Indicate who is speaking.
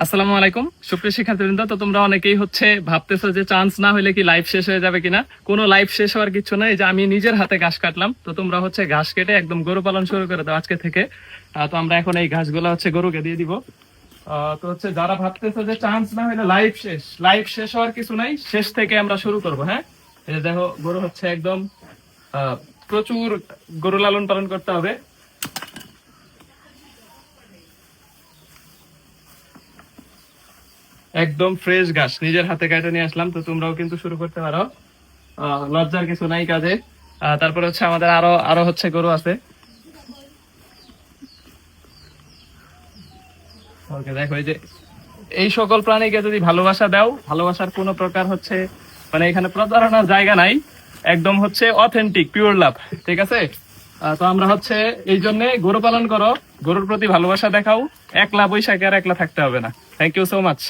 Speaker 1: আসসালামু আলাইকুম সুপ্রিয় শিক্ষার্থীবৃন্দ। তো তোমরা অনেকেই ভাবতেছো যে চান্স না হলে কি লাইফ শেষ হয়ে যাবে কিনা। কোনো লাইফ শেষ হওয়ার কিছু নাই, যে আমি নিজের হাতে ঘাস কাটলাম, তো তোমরা ঘাস কেটে একদম গরু পালন শুরু করে দাও আজকে থেকে। তো আমরা এখন এই ঘাসগুলো গরুকে দিয়ে দিব। তো যারা ভাবতেছো যে চান্স না হলে লাইফ শেষ হওয়ার কিছু নাই, শেষ থেকে আমরা শুরু করব। হ্যাঁ, এই যে দেখো গরু একদম প্রচুর গরু লালন পালন করতে হবে। একদম ফ্রেশ ঘাস নিজের হাতে কাটে নিয়ে আসলাম, তো তোমরাও কিন্তু শুরু করতে পারো, লজ্জার কিছু নাই কাজে। তারপরে আমাদের আরো আরো গরু আছে। ওকে, দেখো এই যে এই সকল প্রাণীকে যদি ভালোবাসা দাও, ভালোবাসার কোনো প্রকার মানে এখানে প্রতারণার জায়গা নাই, একদম অথেন্টিক পিওর লাভ। ঠিক আছে, তো আমরা এই জন্য গরু পালন করো, গরুর প্রতি ভালোবাসা দেখাও, একলা বৈশাখে আর একলা থাকতে হবে না। Thank you so much.